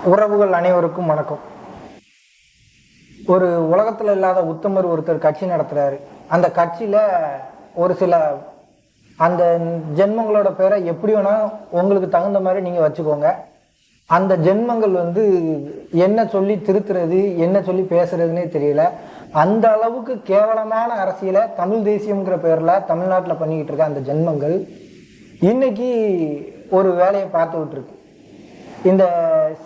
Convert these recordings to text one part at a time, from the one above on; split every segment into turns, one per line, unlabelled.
உறவுகள் அனைவருக்கும் வணக்கம். ஒரு உலகத்தில் இல்லாத உத்தமர் ஒருத்தர் கட்சி நடத்துகிறாரு. அந்த கட்சியில் ஒரு சில அந்த ஜென்மங்களோட பேரை எப்படி வேணால் உங்களுக்கு தகுந்த மாதிரி நீங்கள் வச்சுக்கோங்க. அந்த ஜென்மங்கள் என்ன சொல்லி திருத்துறது, என்ன சொல்லி பேசுறதுன்னே தெரியல. அந்த அளவுக்கு கேவலமான அரசியலை தமிழ் தேசியம்ங்கிற பேரில் தமிழ்நாட்டில் பண்ணிக்கிட்டு இருக்க அந்த ஜென்மங்கள் இன்னைக்கு ஒரு வேலையை பார்த்து விட்டுருக்கு. இந்த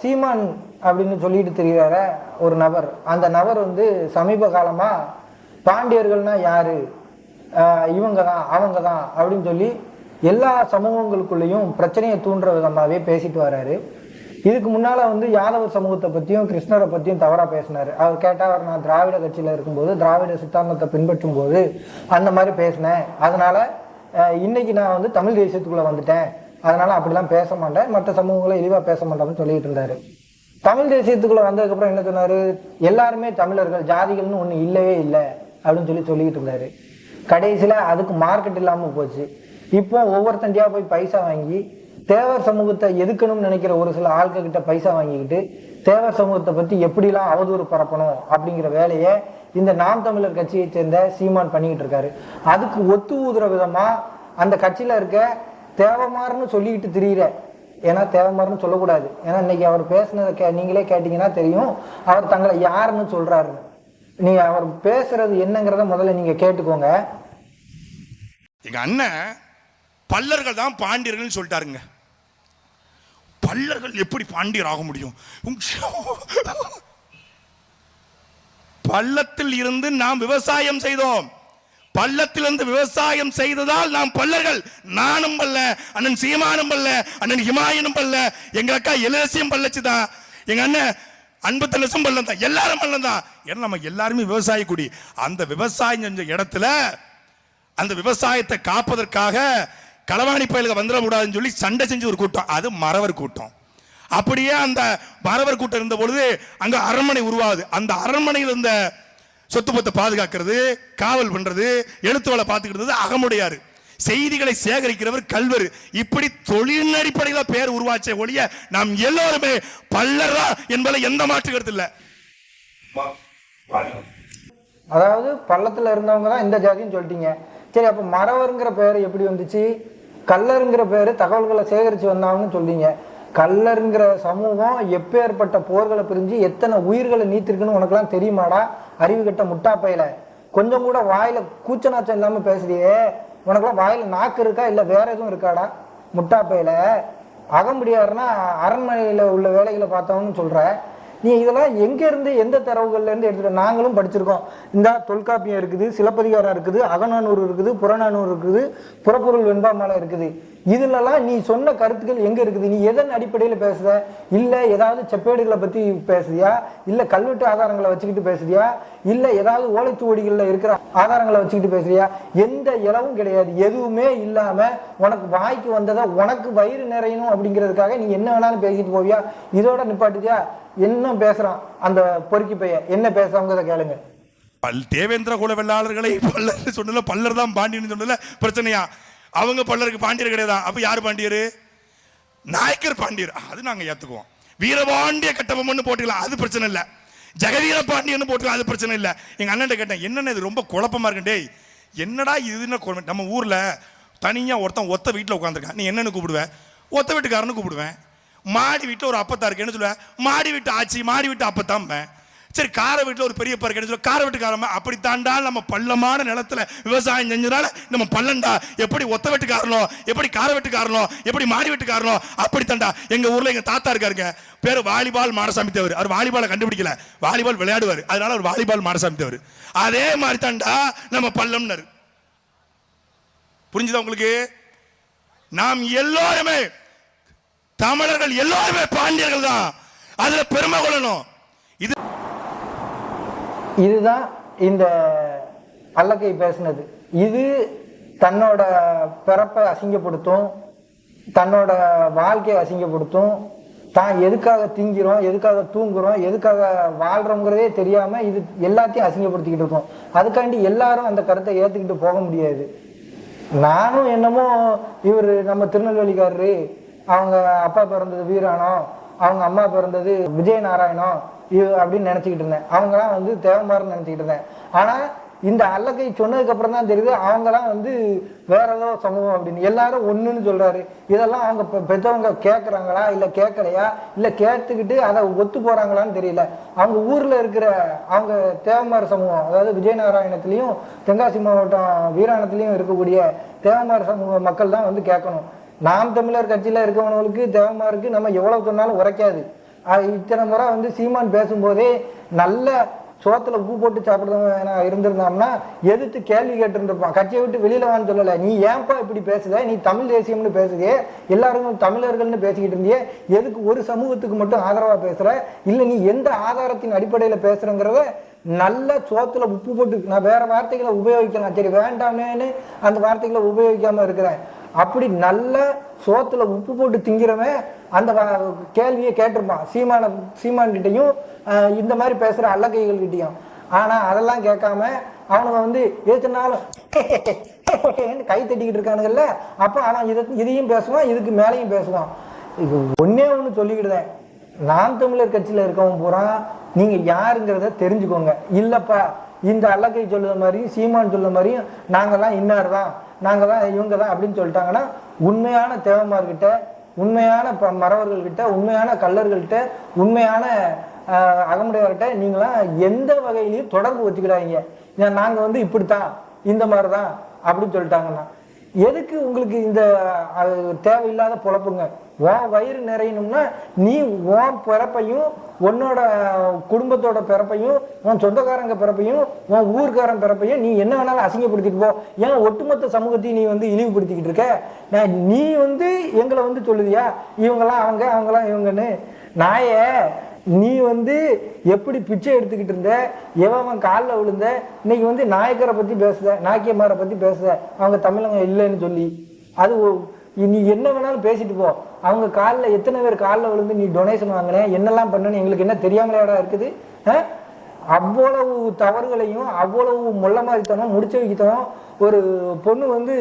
சீமான் அப்படின்னு சொல்லிட்டு தெரிகிறார ஒரு நபர், அந்த நபர் சமீப காலமாக பாண்டியர்கள்னா யாரு, இவங்க தான் அவங்க தான் அப்படின்னு சொல்லி எல்லா சமூகங்களுக்குள்ளேயும் பிரச்சனையை தூண்டுற விதமாகவே பேசிட்டு வர்றாரு. இதுக்கு முன்னால் யாதவர் சமூகத்தை பற்றியும் கிருஷ்ணரை பற்றியும் தவறாக பேசினார். அவர் கேட்டால் அவர் நான் திராவிட கட்சியில் இருக்கும்போது திராவிட சித்தாந்தத்தை பின்பற்றும் போது அந்த மாதிரி பேசினேன், அதனால் இன்னைக்கு நான் தமிழ் தேசியத்துக்குள்ளே வந்துட்டேன், அதனால் அப்படிலாம் பேச மாட்டேன், மற்ற சமூகங்களை இழிவாக பேச மாட்டோம்னு சொல்லிட்டு இருந்தார். தமிழ் தேசியத்துக்குள்ளே வந்ததுக்கப்புறம் என்ன சொன்னார், எல்லாருமே தமிழர்கள், ஜாதிகள்னு ஒன்று இல்லவே இல்லை அப்படின்னு சொல்லிக்கிட்டு இருந்தார். கடைசியில் அதுக்கு மார்க்கெட் இல்லாமல் போச்சு. இப்போ ஒவ்வொருத்தண்டியாக போய் பைசா வாங்கி தேவர் சமூகத்தை எதுக்கணும்னு நினைக்கிற ஒரு சில ஆட்கள்கிட்ட பைசா வாங்கிக்கிட்டு தேவர் சமூகத்தை பற்றி எப்படிலாம் அவதூறு பரப்பணும் அப்படிங்கிற வேலையை இந்த நாம் தமிழர் கட்சியை சேர்ந்த சீமான் பண்ணிக்கிட்டு இருக்காரு. அதுக்கு ஒத்து ஊதுற விதமாக அந்த கட்சியில் இருக்க தேவமாறுன்னு சொல்லிக்கிட்டு திரியிற, ஏன்னா தேவமாறுன்னு சொல்லக்கூடாது, ஏன்னா இன்னைக்கு அவர் பேசுனதை நீங்களே கேட்டீங்கன்னா தெரியும் அவர் தங்களை யாருன்னு சொல்றாருன்னு. நீங்க அவர் பேசுறது என்னங்கிறத முதல்ல நீங்க கேட்டுக்கோங்க.
எங்க அண்ணன் பல்லர்கள் தான் பாண்டியர்கள் சொல்லிட்டாருங்க. பல்லர்கள் எப்படி பாண்டியர் ஆக முடியும்? பள்ளத்தில் இருந்து நாம் விவசாயம் செய்தோம், பள்ளத்திலிருந்து விவசாயம் செய்ததால் நாம் பல்லர்கள். நானும் பல்ல, அண்ணன் சீமானும் பல்ல, அண்ணன் ஹிமாயனும் பல்ல, எங்க அக்கா எலசியும் பல்லச்சுதான், எங்க அண்ணன் அன்பு லட்சம் பல்லம் தான், எல்லாரும் பல்லம் தான். ஏன்னா நம்ம எல்லாருமே விவசாய கூடி. அந்த விவசாயம் செஞ்ச இடத்துல அந்த விவசாயத்தை காப்பதற்காக களவாணி பயலுக்கு வந்துடக்கூடாதுன்னு சொல்லி சண்டை செஞ்சு ஒரு கூட்டம், அது மறவர் கூட்டம். அப்படியே அந்த மறவர் கூட்டம் இருந்த பொழுது அங்க அரண்மனை உருவாகுது. அந்த அரண்மனையில் இருந்த சொத்து பத்தை பாதுகாக்கிறது, காவல் பண்றது, எழுத்து வேலை பார்த்துக்கிட்டு அகமுடையாரு, செய்திகளை சேகரிக்கிறவர் கல்வர். இப்படி தொழில் அடிப்படையில் பேர் உருவாச்சே ஒழிய நாம் எல்லோருமே பல்லரா என்பதை எந்த மாற்று கருத்து இல்லை.
அதாவது பள்ளத்துல இருந்தவங்க தான் இந்த ஜாதின்னு சொல்லிட்டீங்க. சரி, அப்ப மறவருங்கிற பேர் எப்படி வந்துச்சு? கல்லருங்கிற பேரு தகவல்களை சேகரித்து வந்தாங்கன்னு சொல்றீங்க. கல்லருங்கிற சமூகம் எப்பேற்பட்ட போர்களை பிரிஞ்சு எத்தனை உயிர்களை நீத்திருக்குன்னு உனக்கெல்லாம் தெரியுமாடா? அறிவு கட்ட முட்டாப்பையில, கொஞ்சம் கூட வாயில கூச்சநாச்சம் இல்லாம பேசுறியே, உனக்கெல்லாம் வாயில நாக்கு இருக்கா இல்லை வேற எதுவும் இருக்காடா? முட்டாப்பையில அகமுடியாருன்னா அரண்மனையில உள்ள வேலைகளை பார்த்தவன்னு சொல்ற நீ. இதெல்லாம் எங்க இருந்து எந்த தரவுகள்ல இருந்து எடுத்துட்டு? நாங்களும் படிச்சிருக்கோம். இந்த தொல்காப்பியம் இருக்குது, சிலப்பதிகாரம் இருக்குது, அகநானூறு இருக்குது, புறநானூறு இருக்குது, புறப்பொருள் வெண்பாமாலை இருக்குது. இதுலலாம் நீ சொன்ன கருத்துக்கள் எங்க இருக்குது? நீ எதன் அடிப்படையில் பேசுற? இல்ல ஏதாவது செப்பேடுகளை பத்தி பேசுறியா, இல்ல கல்வெட்டு ஆதாரங்களை வச்சுக்கிட்டு பேசுறியா, இல்ல ஏதாவது ஓலைச்சுவடிகள்ல இருக்கிற ஆதாரங்களை வச்சுக்கிட்டு பேசுறியா? எந்த இளவும் கிடையாது. எதுவுமே இல்லாம உனக்கு வாய்க்கு வந்ததை உனக்கு வயிறு நிறையணும் அப்படிங்கிறதுக்காக நீ என்ன வேணாலும் பேசிட்டு போவியா? இதோட நிப்பாட்டுதியா? என்ன பேசுறான் அந்த பொறுக்கி பைய, என்ன பேசுறாங்க கேளுங்க.
தேவேந்திர குல வெள்ளாளர்களை பல்லர் சொன்னல, பல்லர் தான் பாண்டியன்னு சொன்னல பிரச்சனையா? அவங்க பல்லருக்கு பாண்டியர் கிடையாது. அப்ப யாரு பாண்டியர்? நாயக்கர் பாண்டியர், அது நாங்க ஏத்துக்குவோம். வீரபாண்டிய கட்டபொம்மன் போட்டுக்கலாம், அது பிரச்சனை இல்லை. ஜெகவீர பாண்டியன்னு போட்டுக்கலாம், அது பிரச்சனை இல்லை. எங்க அண்ணன் கேட்டேன், என்னென்ன இது ரொம்ப குழப்பமா இருக்கு டேய், என்னடா இதுன்னு. நம்ம ஊர்ல தனியா ஒருத்தன் ஒத்த வீட்டில் உட்காந்துருக்கான், நீ என்னன்னு கூப்பிடுவேன்? ஒத்த வீட்டுக்காரன்னு கூப்பிடுவேன். மாடி வீட்டில் ஒரு அப்பத்தா இருக்கு என்ன சொல்லுவேன்? மாடி வீட்டு ஆச்சி, மாடி வீட்டு அப்பத்தான். சரி, கார வீட்டில் ஒரு பெரிய பருக்கு என்ன சொல்லுவேன்? கார வீட்டுக்காரன். அப்படித்தாண்டா நம்ம பள்ளமான நிலத்துல விவசாயம் செஞ்சதால நம்ம பள்ளண்டா. எப்படி ஒத்த வீட்டுக்காரனோ, எப்படி கார வீட்டுக்காரனோ, எப்படி மாடி வீட்டுக்காரனோ அப்படித்தாண்டா. எங்க ஊர்ல எங்க தாத்தா இருக்காருங்க, பேரு வாலிபால் மாடசாமி தேவர். அவர் வாலிபாலை கண்டுபிடிக்கல, வாலிபால் விளையாடுவார், அதனால அவர் வாலிபால் மாடசாமி தேவர். அதே மாதிரி தாண்டா நம்ம பள்ளம்னாரு. புரிஞ்சுதா உங்களுக்கு? நாம் எல்லோருமே தமிழர்கள், எல்லோருமே பாண்டியர்கள் தான். அதுல பெருமை கொள்ளணும்.
இதுதான் இந்த அல்லக்கை பேசுனது. இது தன்னோட பிறப்பை அசிங்கப்படுத்தும், தன்னோட வாழ்க்கையை அசிங்கப்படுத்தும், தான் எதுக்காக திங்கிறோம், எதுக்காக தூங்குறோம், எதுக்காக வாழ்றோங்கிறதே தெரியாம இது எல்லாத்தையும் அசிங்கப்படுத்திக்கிட்டு இருக்கோம். அதுக்காண்டி எல்லாரும் அந்த கருத்தை ஏத்துக்கிட்டு போக முடியாது. நானும் என்னமோ இவர் நம்ம திருநெல்வேலிக்காரரு, அவங்க அப்பா பிறந்தது வீராணம், அவங்க அம்மா பிறந்தது விஜயநாராயணம் அப்படின்னு நினச்சிக்கிட்டு இருந்தேன். அவங்களாம் வந்து தேவமாறன்னு நினச்சிக்கிட்டு இருந்தேன். ஆனால் இந்த அல்லக்கை சொன்னதுக்கு அப்புறம் தான் தெரியுது அவங்களாம் வந்து வேற ஏதோ சமூகம் அப்படின்னு. எல்லாரும் ஒண்ணுன்னு சொல்றாரு. இதெல்லாம் அவங்க பெற்றவங்க கேட்கறாங்களா இல்ல கேட்கலையா இல்ல கேட்டுக்கிட்டு அதை ஒத்து போறாங்களான்னு தெரியல. அவங்க ஊர்ல இருக்கிற அவங்க தேவமார் சமூகம், அதாவது விஜயநாராயணத்திலையும் தென்காசி மாவட்டம் வீராணத்திலையும் இருக்கக்கூடிய தேவமார் சமூக மக்கள் தான் வந்து கேட்கணும். நாம் தமிழர் கட்சியில இருக்கவங்களுக்கு தேவமாருக்கு நம்ம எவ்வளவு சொன்னாலும் உரைக்காது. இத்தனை முறை வந்து சீமான் பேசும்போதே நல்ல சோத்துல உப்பு போட்டு சாப்பிடுறவங்க இருந்திருந்தோம்னா எதிர்த்து கேள்வி கேட்டுருப்பான். கட்சியை விட்டு வெளியில வான்னு சொல்லல. நீ ஏன்பா இப்படி பேசுத, நீ தமிழ் தேசியம்னு பேசுதே, எல்லாரும் தமிழர்கள்னு பேசிக்கிட்டு இருந்தியே, எதுக்கு ஒரு சமூகத்துக்கு மட்டும் ஆதரவா பேசுற, இல்ல நீ எந்த ஆதாரத்தின் அடிப்படையில பேசுறங்கிறத நல்ல சோத்துல உப்பு போட்டு, நான் வேற வார்த்தைகளை உபயோகிக்கலாம், சரி வேண்டாமேன்னு அந்த வார்த்தைகளை உபயோகிக்காம இருக்கிறேன். அப்படி நல்ல சோத்துல உப்பு போட்டு திங்கிறவன் அந்த கேள்வியை கேட்டிருப்பான் சீமான் கிட்டையும் இந்த மாதிரி பேசுற அல்லக்கைகள் கிட்டையும். ஆனா அதெல்லாம் கேட்காம அவனுங்க வந்து ஏத்துனாலும் கை தட்டிக்கிட்டு இருக்கானுங்கல்ல, அப்ப அவன் இதையும் பேசுவான், இதுக்கு மேலையும் பேசுவான். இது ஒன்னே ஒண்ணு சொல்லிக்கிட்டுதேன், நாம் தமிழர் கட்சியில இருக்கவன் பூரா நீங்க யாருங்கிறத தெரிஞ்சுக்கோங்க. இல்லப்பா இந்த அல்லக்கை சொல்லுற மாதிரியும் சீமான் சொல்லுற மாதிரியும் நாங்கெல்லாம் இன்னார் தான், நாங்க தான் இவங்க தான் அப்படின்னு சொல்லிட்டாங்கன்னா, உண்மையான தேவமார்கிட்ட, உண்மையான மறவர்கள்கிட்ட, உண்மையான கள்ளர்கள்கிட்ட, உண்மையான அகமுடையார்கிட்ட நீங்களாம் எந்த வகையிலையும் தொடர்பு வச்சுக்கிறாங்க. நாங்க வந்து இப்படித்தான் இந்த மாதிரிதான் அப்படின்னு சொல்லிட்டாங்கன்னா எதுக்கு உங்களுக்கு இந்த தேவையில்லாத பொழப்புங்க? உன் வயிறு நிறையணும்னா நீ உன் பிறப்பையும் உன்னோட குடும்பத்தோட பிறப்பையும் உன் சொந்தக்காரங்க பிறப்பையும் உன் ஊர்க்காரன் பிறப்பையும் நீ என்ன வேணாலும் அசிங்கப்படுத்திட்டு போ. ஏன் ஒட்டுமொத்த சமூகத்தையும் நீ வந்து இழிவுபடுத்திக்கிட்டு இருக்க? நீ வந்து எங்களை வந்து சொல்லுதியா இவங்கெல்லாம் அவங்க, அவங்கெல்லாம் இவங்கன்னு? நாய நீ வந்து எப்படி பிச்சை எடுத்துக்கிட்டு இருந்த, எவன் காலில் விழுந்த, இன்னைக்கு வந்து நாயக்கரை பத்தி பேசுத, நாயக்கியமாரை பத்தி பேசுத, அவங்க தமிழங்க இல்லைன்னு சொல்லி. அது நீ என்ன வேணாலும் பேசிட்டு போ. அவங்க காலில் எத்தனை பேர் காலில் விழுந்து நீ டொனேஷன் வாங்கினேன், என்னெல்லாம் பண்ணு எங்களுக்கு என்ன தெரியாமலையாடா இருக்குது? அவ்வளவு தவறுகளையும் அவ்வளவு மொல்ல மாதிரித்தனம் முடிச்சு வைக்கத்தனம். ஒரு பொண்ணு வந்து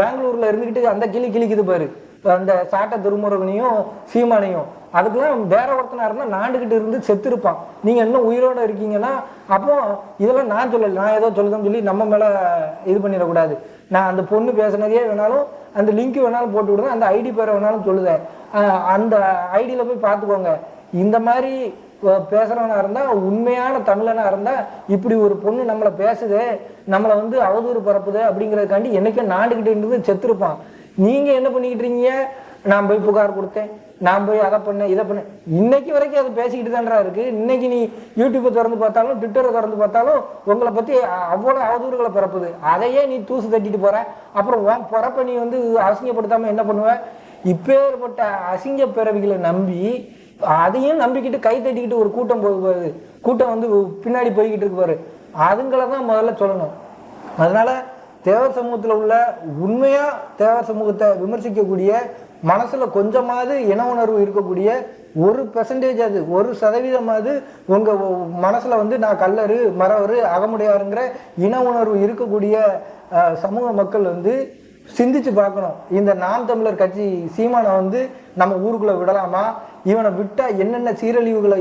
பெங்களூர்ல இருந்துக்கிட்டு அந்த கிளிக்குது பாரு, அந்த சாட்ட திருமுருகனையும் சீமானையும், அதுக்கெல்லாம் வேற ஒருத்தனா இருந்தா நாண்டுகிட்டு இருந்து செத்து இருப்பான். நீங்க இன்னும் உயிரோட இருக்கீங்கன்னா அப்போ இதெல்லாம் நான் சொல்லல, நான் ஏதோ சொல்லுதேன்னு சொல்லி நம்ம மேல இது பண்ணிடக்கூடாது. நான் அந்த பொண்ணு பேசுனதே வேணாலும் அந்த லிங்க் வேணாலும் போட்டு விடுவேன், அந்த ஐடி பேரை வேணாலும் சொல்லுதேன், அந்த ஐடியில போய் பார்த்துக்கோங்க. இந்த மாதிரி பேசுறவனா இருந்தா, உண்மையான தமிழனா இருந்தா, இப்படி ஒரு பொண்ணு நம்மளை பேசுது, நம்மளை வந்து அவதூறு பரப்புது அப்படிங்கிறதுக்காண்டி என்னைக்கே நாண்டுகிட்டு இருந்து செத்துருப்பான். நீங்க என்ன பண்ணிக்கிட்டு இருக்கீங்க? நான் போய் புகார் கொடுத்தேன், நான் போய் அதை பண்ணேன், இதை பண்ணேன், இன்னைக்கு வரைக்கும் அதை பேசிக்கிட்டு தான்டா இருக்கு. இன்னைக்கு நீ யூடியூப்பை திறந்து பார்த்தாலும் ட்விட்டரை திறந்து பார்த்தாலும் உங்களை பத்தி அவ்வளவு அவதூறுகளை பரப்புது. அதையே நீ தூசு தட்டிட்டு போற. அப்புறம் உன் பிறப்ப நீ வந்து அசிங்கப்படுத்தாம என்ன பண்ணுவ? இப்பேற்பட்ட அசிங்க பிறவிகளை நம்பி அதையும் நம்பிக்கிட்டு கை தட்டிக்கிட்டு ஒரு கூட்டம் போகுது, கூட்டம் வந்து பின்னாடி போய்கிட்டு இருக்கு பாரு, அதுங்களை தான் முதல்ல சொல்லணும். அதனால தேவர் சமூகத்தில் உள்ள உண்மையா தேவர் சமூகத்தை விமர்சிக்கக்கூடிய, மனசுல கொஞ்சமாவது இன உணர்வு இருக்கக்கூடிய 1% அது 1% உங்க மனசுல வந்து நான் கல்லரு மறவரு அகமுடையாருங்கிற இன உணர்வு இருக்கக்கூடிய சமூக மக்கள் வந்து சிந்திச்சு பார்க்கணும். இந்த நாம் தமிழர் கட்சி சீமானை வந்து நம்ம ஊருக்குள்ள விடலாமா? இவனை விட்டா என்னென்ன சீரழிவுகளை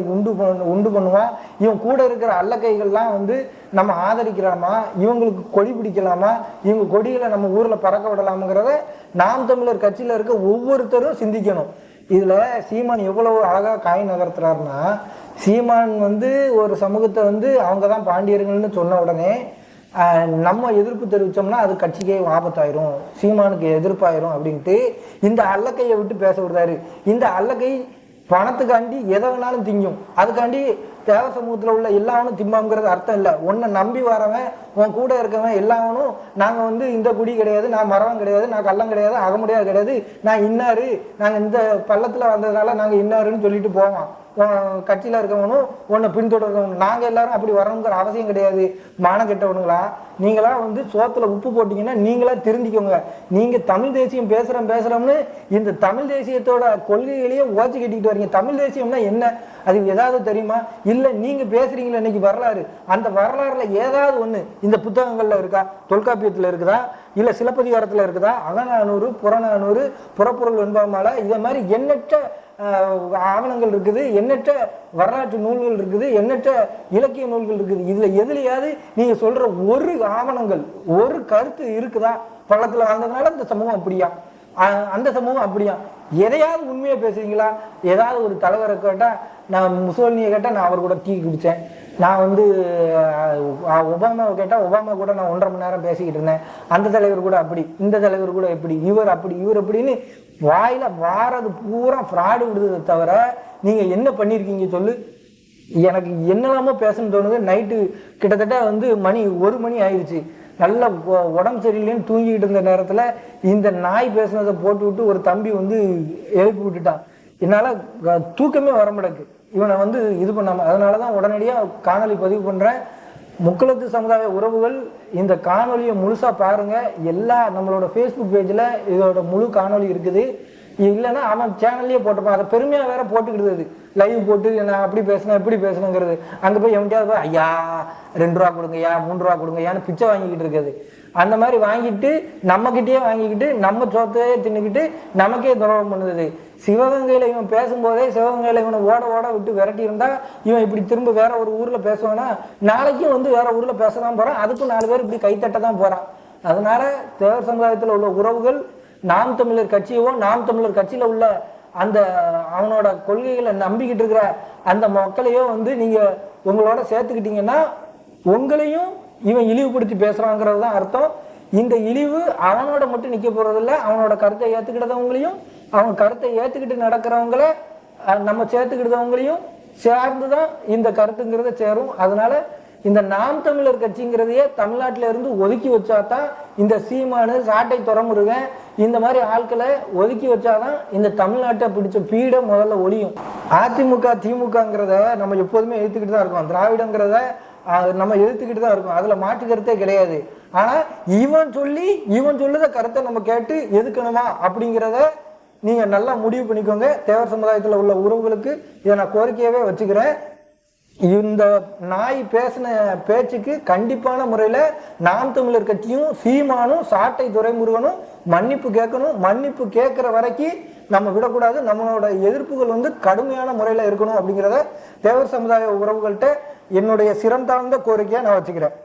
உண்டு பண்ணுவான்? இவன் கூட இருக்கிற அல்லக்கைகள்லாம் வந்து நம்ம ஆதரிக்கலாமா? இவங்களுக்கு கொடி பிடிக்கலாமா? இவங்க கொடிகளை நம்ம ஊர்ல பறக்க விடலாமுங்கிறத நாம் தமிழர் கட்சியில இருக்க ஒவ்வொருத்தரும் சிந்திக்கணும். இதுல சீமான் எவ்வளவு அழகா காய் நகர்த்துறாருன்னா, சீமான் வந்து ஒரு சமூகத்தை வந்து அவங்க தான் பாண்டியர்கள்னு சொன்ன உடனே நம்ம எதிர்ப்பு தெரிவிச்சோம்னா அது கட்சிக்கே ஆபத்தாயிரும், சீமானுக்கு எதிர்ப்பாயிரும் அப்படின்ட்டு இந்த அல்லக்கையை விட்டு பேச விடுறாரு. இந்த அல்லக்கை பணத்துக்காண்டி எதை வேணாலும் திங்கும், அதுக்காண்டி தேவ சமூகத்தில் உள்ள எல்லாவனும் திம்பாங்கிறது அர்த்தம் இல்லை. உன்னை நம்பி வரவன், உன் கூட இருக்கவன் எல்லாவனும் நாங்கள் வந்து இந்த குடி கிடையாது, நான் மரம் கிடையாது, நான் கள்ளம் கிடையாது, அகமுடையாது கிடையாது, நான் இன்னாரு, நாங்கள் இந்த பள்ளத்தில் வந்ததுனால நாங்கள் இன்னாருன்னு சொல்லிட்டு போவான். கட்சியில் இருக்கவனும் உன்னை பின்தொடர்றவனும் நாங்கள் எல்லாரும் அப்படி வரணுங்கிற அவசியம் கிடையாது. மானம் கெட்டவனுங்களா நீங்களா வந்து சோத்துல உப்பு போட்டீங்கன்னா நீங்களா திருந்திக்கோங்க. நீங்க தமிழ் தேசியம் பேசுறோம்னு இந்த தமிழ் தேசியத்தோட கொள்கைகளையே ஓச்சு கட்டிக்கிட்டு வரீங்க. தமிழ் தேசியம்னா என்ன, அது ஏதாவது தெரியுமா? இல்ல நீங்க பேசுறீங்களா இன்னைக்கு வரலாறு, அந்த வரலாறுல ஏதாவது ஒண்ணு இந்த புத்தகங்கள்ல இருக்கா? தொல்காப்பியத்துல இருக்குதா? இல்ல சிலப்பதிகாரத்துல இருக்குதா? அகநானூறு, புறநானூறு, புறப்பொருள் வெண்பாமாலை, இதை மாதிரி எண்ணற்ற ஆவணங்கள் இருக்குது, எண்ணற்ற வரலாற்று நூல்கள் இருக்குது, எண்ணற்ற இலக்கிய நூல்கள் இருக்குது. இதுல எதுலையாவது நீங்க சொல்ற ஒரு ஆவணங்கள், ஒரு கருத்து இருக்குதா? பள்ளத்துல வாழ்ந்ததுனால இந்த சமூகம் அப்படியா, அந்த சமூகம் அப்படியா? எதையாவது உண்மையா பேசுறீங்களா? ஏதாவது ஒரு தலைவரை கேட்டா, நான் முசோலினியை கேட்டா நான் அவர் கூட டீ குடித்தேன், நான் வந்து ஒபாமாவை கேட்டால் ஒபாமா கூட நான் 1.5 மணி நேரம் பேசிக்கிட்டு இருந்தேன், அந்த தலைவர் கூட அப்படி, இந்த தலைவர் கூட எப்படி, இவர் அப்படி, இவர் அப்படின்னு வாயில வாரது பூரா ஃப்ராடு விடுறதை தவிர நீங்க என்ன பண்ணியிருக்கீங்க சொல்லு? எனக்கு என்னெல்லாமோ பேசணும்னு தோணுது. நைட்டு கிட்டத்தட்ட வந்து 1 மணி ஆயிடுச்சு. நல்ல உடம்பு சரியில்லைன்னு தூங்கிக்கிட்டு இருந்த நேரத்தில் இந்த நாய் பேசுனதை போட்டு விட்டு ஒரு தம்பி வந்து எழுப்பி விட்டுட்டான். என்னால் தூக்கமே வர மாட்டேங்குது இவனை வந்து இது பண்ணாமல். அதனால தான் உடனடியாக காணொலி பதிவு பண்ணுறேன். முக்குளத்து சமுதாய உறவுகள் இந்த காணொலியை முழுசாக பாருங்கள். எல்லா நம்மளோட ஃபேஸ்புக் பேஜில் இதோட முழு காணொலி இருக்குது. இல்லைன்னா அவன் சேனல்லையே போட்டுப்பான். அதை பெருமையாக வேற போட்டுக்கிடுது, லைவ் போட்டு நான் அப்படி பேசினேன் இப்படி பேசணுங்கிறது. அங்கே போய் எவன்கிட்டயாவது போய் ஐயா 2 ரூபா கொடுங்கய்யா 3 ரூபா கொடுங்கய்யான்னு பிச்சை வாங்கிக்கிட்டு இருக்குது. அந்த மாதிரி வாங்கிட்டு நம்மக்கிட்டேயே வாங்கிக்கிட்டு நம்ம சொத்தையே தின்னுக்கிட்டு நமக்கே துரோகம் பண்ணுது. சிவகங்கையில் இவன் பேசும்போதே சிவகங்கையில் இவனை ஓட ஓட விட்டு விரட்டி இருந்தா இவன் இப்படி திரும்ப வேற ஒரு ஊரில் பேசுவானா? நாளைக்கும் வந்து வேற ஊரில் பேச தான் போகிறான். அதுக்கும் 4 பேர் இப்படி கைத்தட்ட தான் போகிறான். அதனால தேவர் சமுதாயத்தில் உள்ள உறவுகள் நாம் தமிழர் கட்சியோ, நாம் தமிழர் கட்சியில உள்ள அந்த அவனோட கொள்கைகளை நம்பிக்கிட்டு இருக்கிற அந்த மக்களையோ வந்து நீங்க உங்களோட சேர்த்துக்கிட்டீங்கன்னா உங்களையும் இவன் இழிவுபடுத்தி பேசுறாங்கிறது தான் அர்த்தம். இந்த இழிவு அவனோட மட்டும் நிக்க போறதில்ல, அவனோட கருத்தை ஏத்துக்கிட்டவங்களையும் அவன் கருத்தை ஏத்துக்கிட்டு நடக்கிறவங்கள நம்ம சேர்த்துக்கிட்டவங்களையும் சேர்ந்துதான் இந்த கருத்துங்கிறத சேரும். அதனால இந்த நாம் தமிழர் கட்சிங்கிறதையே தமிழ்நாட்டில இருந்து ஒதுக்கி வச்சாதான் இந்த சீமானு, சாட்டை துறமுருகன் இந்த மாதிரி ஆட்களை ஒதுக்கி வச்சாதான் இந்த தமிழ்நாட்டை பிடிச்ச பீட முதல்ல ஒழியும். அதிமுக திமுகங்கிறத நம்ம எப்போதுமே எதிர்த்துக்கிட்டு தான் இருக்கோம். திராவிடங்கிறத நம்ம எதிர்த்துக்கிட்டு தான் இருக்கோம். அதுல மாற்று கருத்தே கிடையாது. ஆனா இவன் சொல்லுத கருத்தை நம்ம கேட்டு எதுக்கணுமா அப்படிங்கிறத நீங்க நல்லா முடிவு பண்ணிக்கோங்க. தேவர் சமுதாயத்துல உள்ள உறவுகளுக்கு இதை நான் கோரிக்கையாவே வச்சுக்கிறேன். இந்த நாய் பேசின பேச்சுக்கு கண்டிப்பான முறையில நாம் தமிழர் கட்சியும் சீமானும் சாட்டை துரைமுருகனும் மன்னிப்பு கேட்கணும். மன்னிப்பு கேட்கிற வரைக்கும் நம்ம விடக்கூடாது. நம்மளோட எதிர்ப்புகள் வந்து கடுமையான முறையில இருக்கணும் அப்படிங்கிறத தேவர் சமுதாய உறவுகள்கிட்ட என்னுடைய சிறந்தாழ்ந்த கோரிக்கையை நான் வச்சுக்கிறேன்.